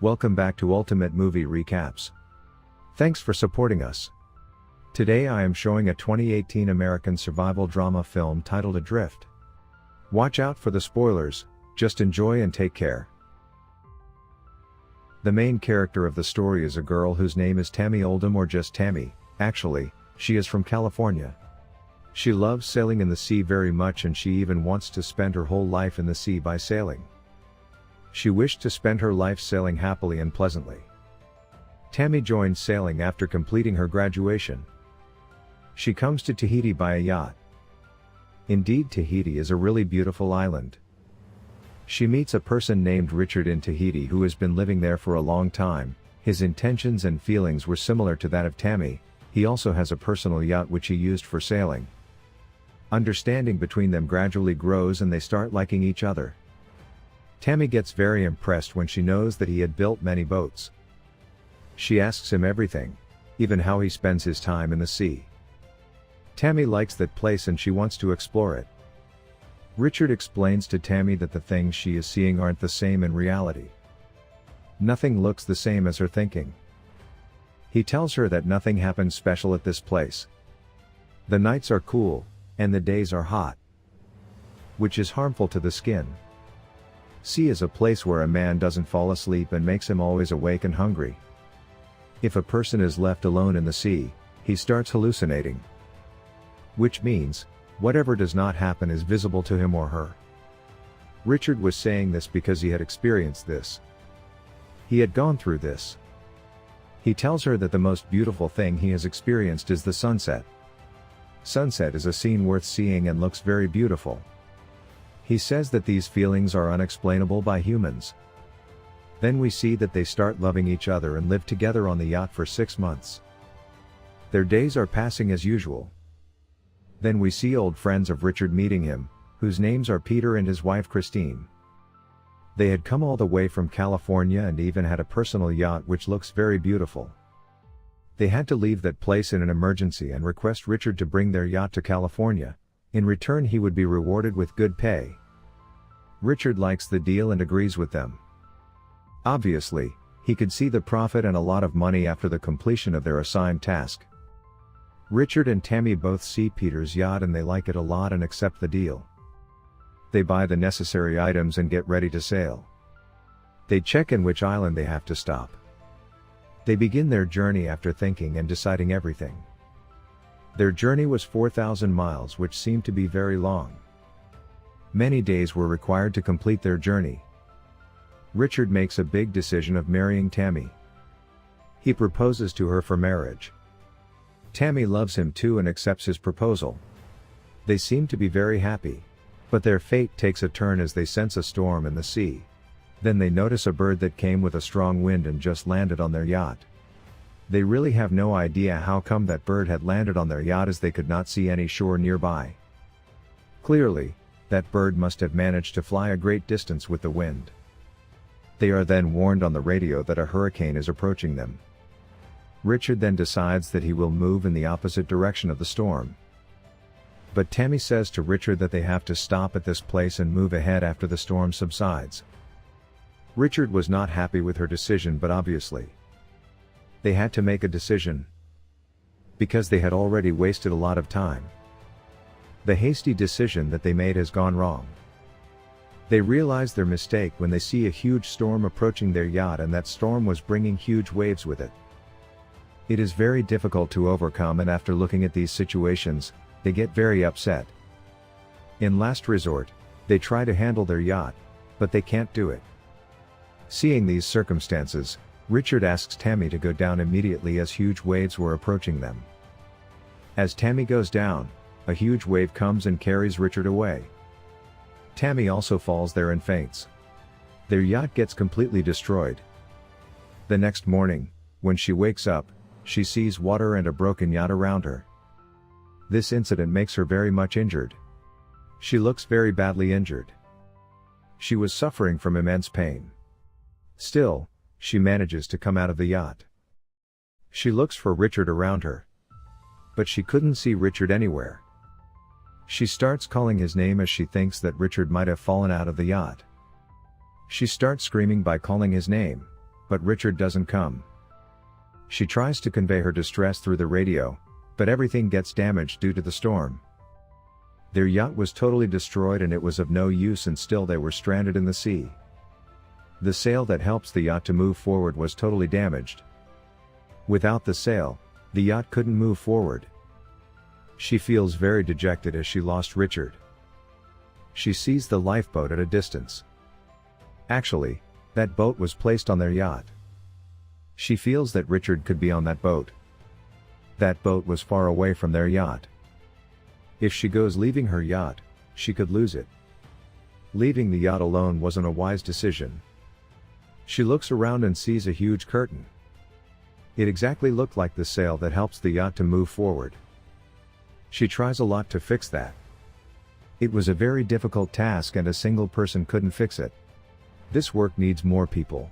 Welcome back to Ultimate Movie Recaps. Thanks for supporting us. Today I am showing a 2018 American survival drama film titled Adrift. Watch out for the spoilers, just enjoy and take care. The main character of the story is a girl whose name is Tammy Oldham, or just Tammy. Actually, she is from California. She loves sailing in the sea very much, and she even wants to spend her whole life in the sea by sailing. She wished to spend her life sailing happily and pleasantly. Tammy joined sailing after completing her graduation. She comes to Tahiti by a yacht. Indeed, Tahiti is a really beautiful island. She meets a person named Richard in Tahiti who has been living there for a long time. His intentions and feelings were similar to that of Tammy. He also has a personal yacht which he used for sailing. Understanding between them gradually grows and they start liking each other. Tammy gets very impressed when she knows that he had built many boats. She asks him everything, even how he spends his time in the sea. Tammy likes that place and she wants to explore it. Richard explains to Tammy that the things she is seeing aren't the same in reality. Nothing looks the same as her thinking. He tells her that nothing happens special at this place. The nights are cool, and the days are hot, which is harmful to the skin. Sea is a place where a man doesn't fall asleep and makes him always awake and hungry. If a person is left alone in the sea, he starts hallucinating. Which means, whatever does not happen is visible to him or her. Richard was saying this because he had experienced this. He had gone through this. He tells her that the most beautiful thing he has experienced is the sunset. Sunset is a scene worth seeing and looks very beautiful. He says that these feelings are unexplainable by humans. Then we see that they start loving each other and live together on the yacht for 6 months. Their days are passing as usual. Then we see old friends of Richard meeting him, whose names are Peter and his wife Christine. They had come all the way from California and even had a personal yacht which looks very beautiful. They had to leave that place in an emergency and request Richard to bring their yacht to California. In return he would be rewarded with good pay. Richard likes the deal and agrees with them. Obviously, he could see the profit and a lot of money after the completion of their assigned task. Richard and Tammy both see Peter's yacht and they like it a lot and accept the deal. They buy the necessary items and get ready to sail. They check in which island they have to stop. They begin their journey after thinking and deciding everything. Their journey was 4,000 miles, which seemed to be very long. Many days were required to complete their journey. Richard makes a big decision of marrying Tammy. He proposes to her for marriage. Tammy loves him too and accepts his proposal. They seem to be very happy. But their fate takes a turn as they sense a storm in the sea. Then they notice a bird that came with a strong wind and just landed on their yacht. They really have no idea how come that bird had landed on their yacht, as they could not see any shore nearby. Clearly, that bird must have managed to fly a great distance with the wind. They are then warned on the radio that a hurricane is approaching them. Richard then decides that he will move in the opposite direction of the storm. But Tammy says to Richard that they have to stop at this place and move ahead after the storm subsides. Richard was not happy with her decision, but obviously they had to make a decision, because they had already wasted a lot of time. The hasty decision that they made has gone wrong. They realize their mistake when they see a huge storm approaching their yacht, and that storm was bringing huge waves with it. It is very difficult to overcome, and after looking at these situations, they get very upset. In last resort, they try to handle their yacht, but they can't do it. Seeing these circumstances, Richard asks Tammy to go down immediately as huge waves were approaching them. As Tammy goes down, a huge wave comes and carries Richard away. Tammy also falls there and faints. Their yacht gets completely destroyed. The next morning, when she wakes up, she sees water and a broken yacht around her. This incident makes her very much injured. She looks very badly injured. She was suffering from immense pain. Still, she manages to come out of the yacht. She looks for Richard around her, but she couldn't see Richard anywhere. She starts calling his name as she thinks that Richard might have fallen out of the yacht. She starts screaming by calling his name, but Richard doesn't come. She tries to convey her distress through the radio, but everything gets damaged due to the storm. Their yacht was totally destroyed and it was of no use, and still they were stranded in the sea. The sail that helps the yacht to move forward was totally damaged. Without the sail, the yacht couldn't move forward. She feels very dejected as she lost Richard. She sees the lifeboat at a distance. Actually, that boat was placed on their yacht. She feels that Richard could be on that boat. That boat was far away from their yacht. If she goes leaving her yacht, she could lose it. Leaving the yacht alone wasn't a wise decision. She looks around and sees a huge curtain. It exactly looked like the sail that helps the yacht to move forward. She tries a lot to fix that. It was a very difficult task and a single person couldn't fix it. This work needs more people.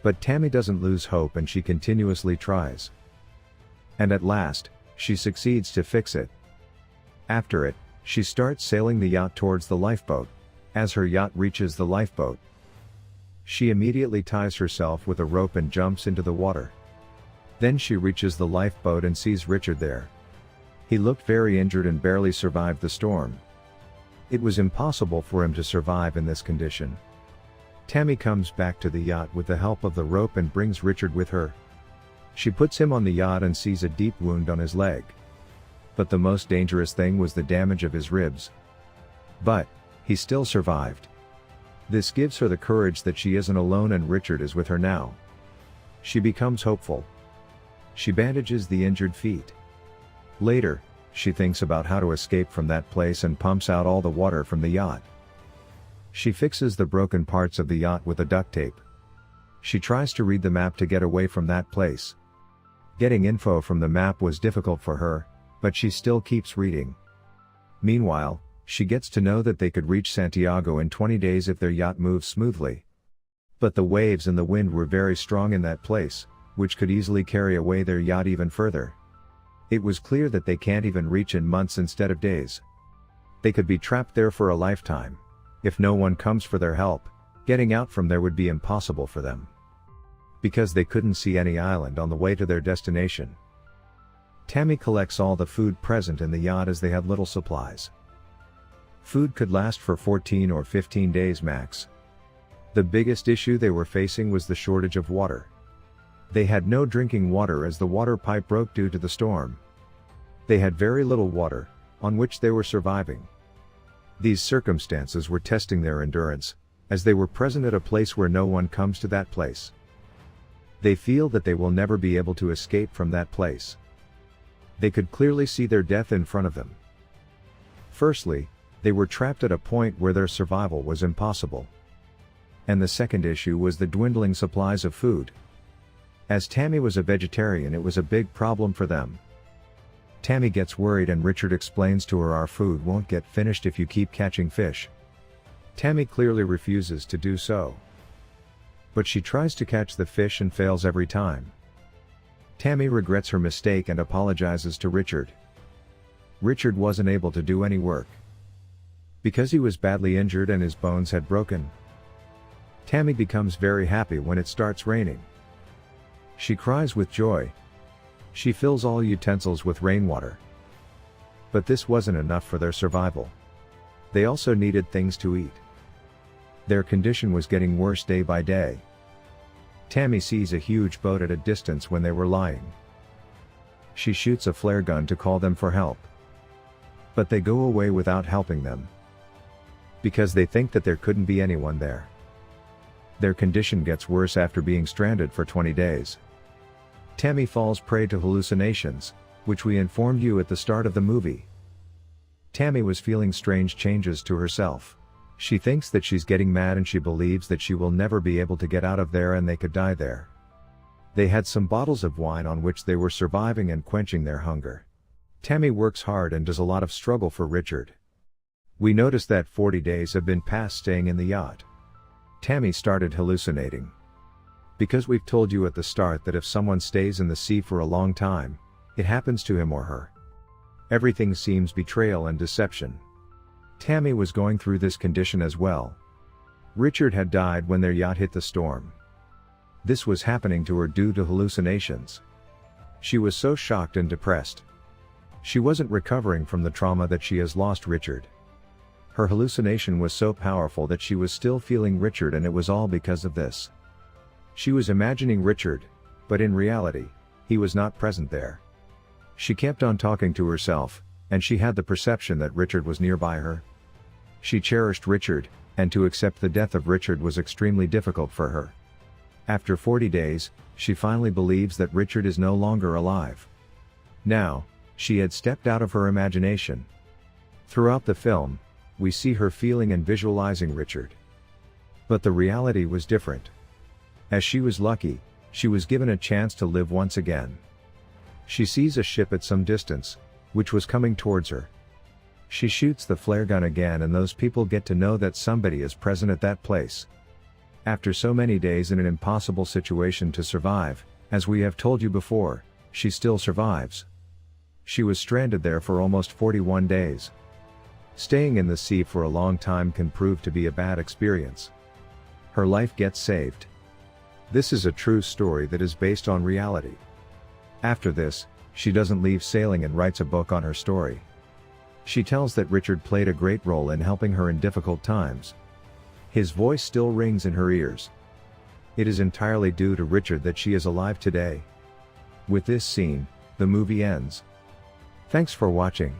But Tammy doesn't lose hope and she continuously tries. And at last, she succeeds to fix it. After it, she starts sailing the yacht towards the lifeboat. As her yacht reaches the lifeboat, she immediately ties herself with a rope and jumps into the water. Then she reaches the lifeboat and sees Richard there. He looked very injured and barely survived the storm. It was impossible for him to survive in this condition. Tammy comes back to the yacht with the help of the rope and brings Richard with her. She puts him on the yacht and sees a deep wound on his leg. But the most dangerous thing was the damage of his ribs. But he still survived. This gives her the courage that she isn't alone and Richard is with her now. She becomes hopeful. She bandages the injured feet. Later, she thinks about how to escape from that place and pumps out all the water from the yacht. She fixes the broken parts of the yacht with a duct tape. She tries to read the map to get away from that place. Getting info from the map was difficult for her, but she still keeps reading. Meanwhile, she gets to know that they could reach Santiago in 20 days if their yacht moves smoothly. But the waves and the wind were very strong in that place, which could easily carry away their yacht even further. It was clear that they can't even reach in months instead of days. They could be trapped there for a lifetime. If no one comes for their help, getting out from there would be impossible for them. Because they couldn't see any island on the way to their destination. Tammy collects all the food present in the yacht as they have little supplies. Food could last for 14 or 15 days max. The biggest issue they were facing was the shortage of water. They had no drinking water as the water pipe broke due to the storm. They had very little water, on which they were surviving. These circumstances were testing their endurance, as they were present at a place where no one comes to that place. They feel that they will never be able to escape from that place. They could clearly see their death in front of them. Firstly, they were trapped at a point where their survival was impossible. And the second issue was the dwindling supplies of food. As Tammy was a vegetarian, it was a big problem for them. Tammy gets worried and Richard explains to her, "Our food won't get finished if you keep catching fish." Tammy clearly refuses to do so. But she tries to catch the fish and fails every time. Tammy regrets her mistake and apologizes to Richard. Richard wasn't able to do any work. Because he was badly injured and his bones had broken. Tammy becomes very happy when it starts raining. She cries with joy. She fills all utensils with rainwater. But this wasn't enough for their survival. They also needed things to eat. Their condition was getting worse day by day. Tammy sees a huge boat at a distance when they were lying. She shoots a flare gun to call them for help. But they go away without helping them. Because they think that there couldn't be anyone there. Their condition gets worse after being stranded for 20 days. Tammy falls prey to hallucinations, which we informed you at the start of the movie. Tammy was feeling strange changes to herself. She thinks that she's getting mad and she believes that she will never be able to get out of there and they could die there. They had some bottles of wine on which they were surviving and quenching their hunger. Tammy works hard and does a lot of struggle for Richard. We noticed that 40 days have been passed staying in the yacht. Tammy started hallucinating. Because we've told you at the start that if someone stays in the sea for a long time, it happens to him or her. Everything seems betrayal and deception. Tammy was going through this condition as well. Richard had died when their yacht hit the storm. This was happening to her due to hallucinations. She was so shocked and depressed. She wasn't recovering from the trauma that she has lost Richard. Her hallucination was so powerful that she was still feeling Richard, and it was all because of this. She was imagining Richard, but in reality, he was not present there. She kept on talking to herself, and she had the perception that Richard was nearby her. She cherished Richard, and to accept the death of Richard was extremely difficult for her. After 40 days, she finally believes that Richard is no longer alive. Now, she had stepped out of her imagination. Throughout the film, we see her feeling and visualizing Richard. But the reality was different. As she was lucky, she was given a chance to live once again. She sees a ship at some distance, which was coming towards her. She shoots the flare gun again, and those people get to know that somebody is present at that place. After so many days in an impossible situation to survive, as we have told you before, she still survives. She was stranded there for almost 41 days. Staying in the sea for a long time can prove to be a bad experience. Her life gets saved. This is a true story that is based on reality. After this, she doesn't leave sailing and writes a book on her story. She tells that Richard played a great role in helping her in difficult times. His voice still rings in her ears. It is entirely due to Richard that she is alive today. With this scene, the movie ends. Thanks for watching.